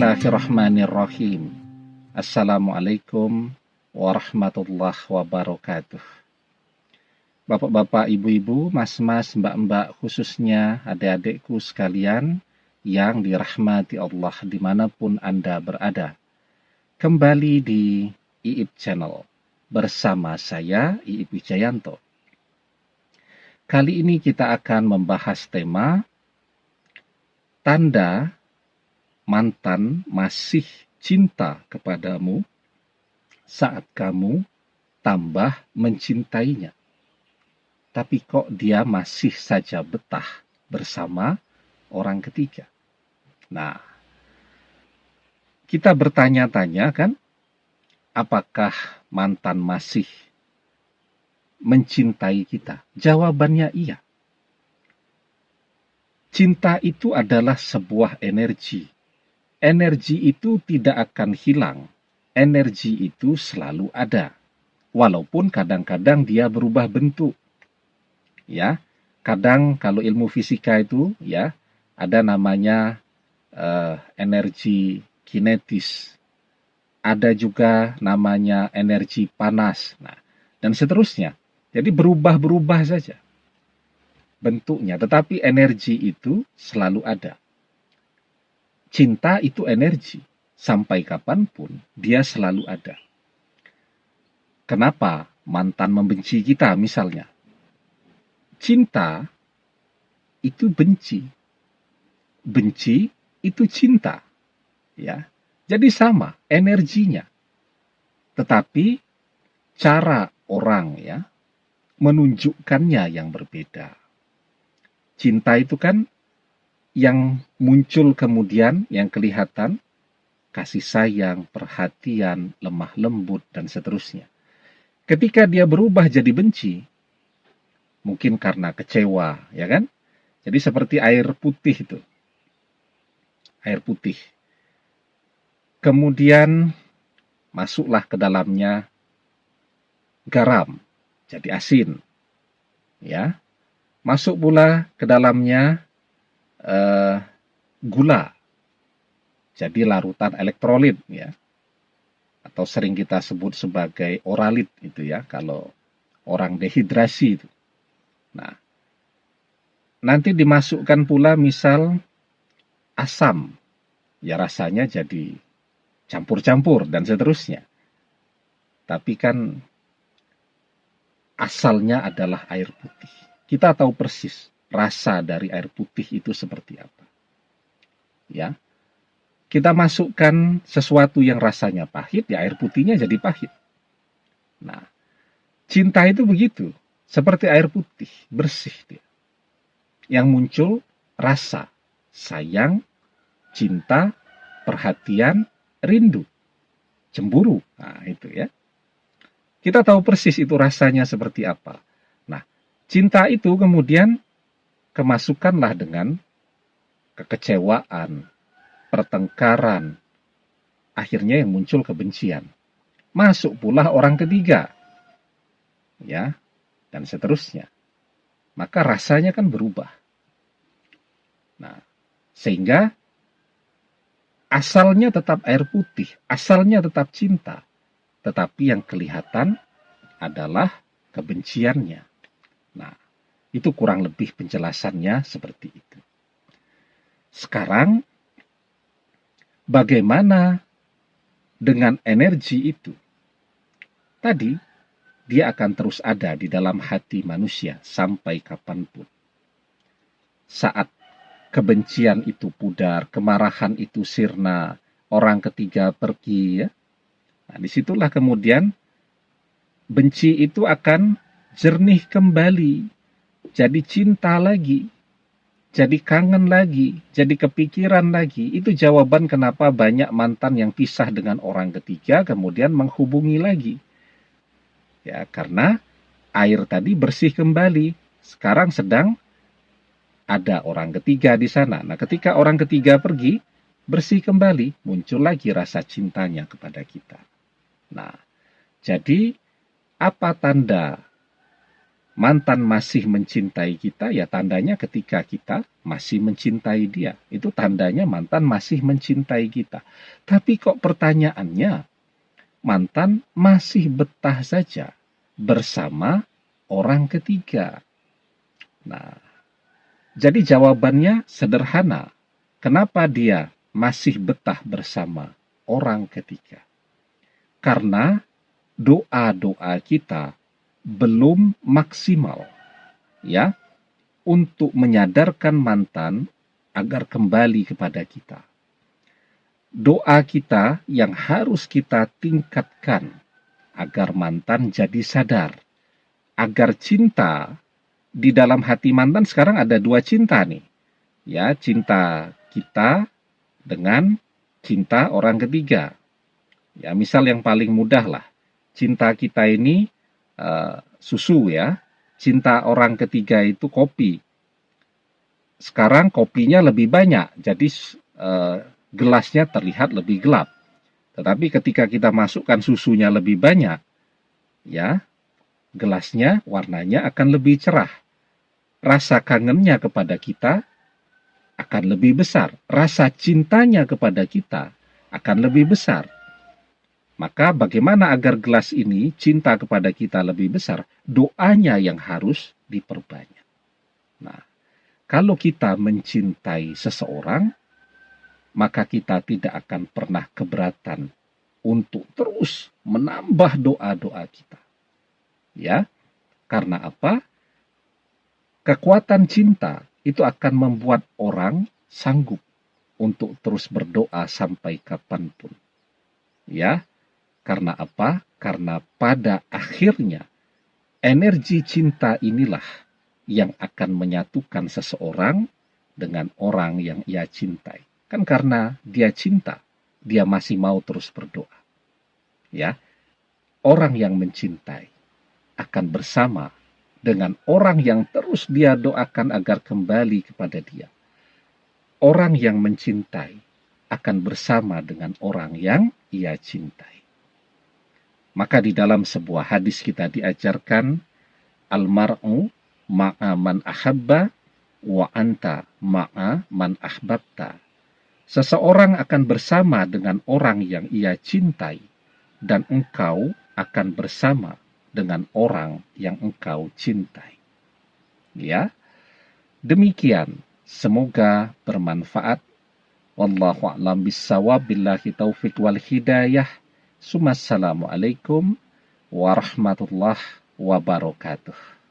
Bismillahirrahmanirrahim. Assalamualaikum warahmatullahi wabarakatuh. Bapak-bapak, ibu-ibu, mas-mas, mbak-mbak, khususnya adik-adikku sekalian yang dirahmati Allah dimanapun Anda berada. Kembali di IIP Channel bersama saya, IIP Wijayanto. Kali ini kita akan membahas tema tanda mantan masih cinta kepadamu saat kamu tambah mencintainya. Tapi kok dia masih saja betah bersama orang ketiga. Nah, kita bertanya-tanya kan, apakah mantan masih mencintai kita? Jawabannya iya. Cinta itu adalah sebuah energi. Energi itu tidak akan hilang. Energi itu selalu ada. Walaupun kadang-kadang dia berubah bentuk. Ya, kadang kalau ilmu fisika itu ya ada namanya energi kinetis. Ada juga namanya energi panas. Nah, dan seterusnya. Jadi berubah-berubah saja bentuknya, tetapi energi itu selalu ada. Cinta itu energi, sampai kapanpun dia selalu ada. Kenapa mantan membenci kita misalnya? Cinta itu benci. Benci itu cinta. Ya. Jadi sama energinya. Tetapi cara orang ya menunjukkannya yang berbeda. Cinta itu kan yang muncul kemudian, yang kelihatan, kasih sayang, perhatian, lemah lembut, dan seterusnya. Ketika dia berubah jadi benci, mungkin karena kecewa, ya kan? Jadi seperti air putih itu. Air putih. Kemudian masuklah ke dalamnya garam, jadi asin. Ya. Masuk pula ke dalamnya gula, jadi larutan elektrolit ya, atau sering kita sebut sebagai oralit itu ya, kalau orang dehidrasi itu. Nah, nanti dimasukkan pula misal asam, ya rasanya jadi campur-campur dan seterusnya. Tapi kan asalnya adalah air putih. Kita tahu persis rasa dari air putih itu seperti apa. Ya. Kita masukkan sesuatu yang rasanya pahit, ya air putihnya jadi pahit. Nah, cinta itu begitu, seperti air putih, bersih dia. Yang muncul rasa sayang, cinta, perhatian, rindu, cemburu. Nah, itu ya. Kita tahu persis itu rasanya seperti apa. Nah, cinta itu kemudian kemasukanlah dengan kekecewaan, pertengkaran, akhirnya yang muncul kebencian. Masuk pula orang ketiga, ya, dan seterusnya. Maka rasanya kan berubah. Nah, sehingga asalnya tetap air putih, asalnya tetap cinta, tetapi yang kelihatan adalah kebenciannya. Nah, itu kurang lebih penjelasannya seperti itu. Sekarang, bagaimana dengan energi itu? Tadi, dia akan terus ada di dalam hati manusia sampai kapanpun. Saat kebencian itu pudar, kemarahan itu sirna, orang ketiga pergi, ya. Nah, disitulah kemudian benci itu akan jernih kembali, jadi cinta lagi, jadi kangen lagi, jadi kepikiran lagi. Itu jawaban kenapa banyak mantan yang pisah dengan orang ketiga kemudian menghubungi lagi. Ya, karena air tadi bersih kembali. Sekarang sedang ada orang ketiga di sana. Nah, ketika orang ketiga pergi, bersih kembali, muncul lagi rasa cintanya kepada kita. Nah, jadi apa tanda mantan masih mencintai kita, ya tandanya ketika kita masih mencintai dia. Itu tandanya mantan masih mencintai kita. Tapi kok pertanyaannya, mantan masih betah saja bersama orang ketiga. Nah, jadi jawabannya sederhana. Kenapa dia masih betah bersama orang ketiga? Karena doa-doa kita belum maksimal, ya, untuk menyadarkan mantan agar kembali kepada kita. Doa kita yang harus kita tingkatkan agar mantan jadi sadar, agar cinta di dalam hati mantan. Sekarang ada dua cinta nih, ya, cinta kita dengan cinta orang ketiga. Ya, misal yang paling mudah lah, cinta kita ini susu, ya. Cinta orang ketiga itu kopi. Sekarang kopinya lebih banyak, jadi gelasnya terlihat lebih gelap. Tetapi ketika kita masukkan susunya lebih banyak, ya, gelasnya warnanya akan lebih cerah. Rasa kangennya kepada kita akan lebih besar. Rasa cintanya kepada kita akan lebih besar. Maka bagaimana agar gelas ini cinta kepada kita lebih besar? Doanya yang harus diperbanyak. Nah, kalau kita mencintai seseorang, maka kita tidak akan pernah keberatan untuk terus menambah doa-doa kita. Ya, karena apa? Kekuatan cinta itu akan membuat orang sanggup untuk terus berdoa sampai kapanpun. Ya, karena apa? Karena pada akhirnya energi cinta inilah yang akan menyatukan seseorang dengan orang yang ia cintai. Kan karena dia cinta, dia masih mau terus berdoa. Ya, orang yang mencintai akan bersama dengan orang yang terus dia doakan agar kembali kepada dia. Orang yang mencintai akan bersama dengan orang yang ia cintai. Maka di dalam sebuah hadis kita diajarkan, almar'u ma'a man ahabba wa anta ma'a man ahbabta. Seseorang akan bersama dengan orang yang ia cintai, dan engkau akan bersama dengan orang yang engkau cintai. Ya, demikian. Semoga bermanfaat. Wallahu a'lam bissawab, billahi taufiq wal hidayah. Assalamualaikum warahmatullahi wabarakatuh.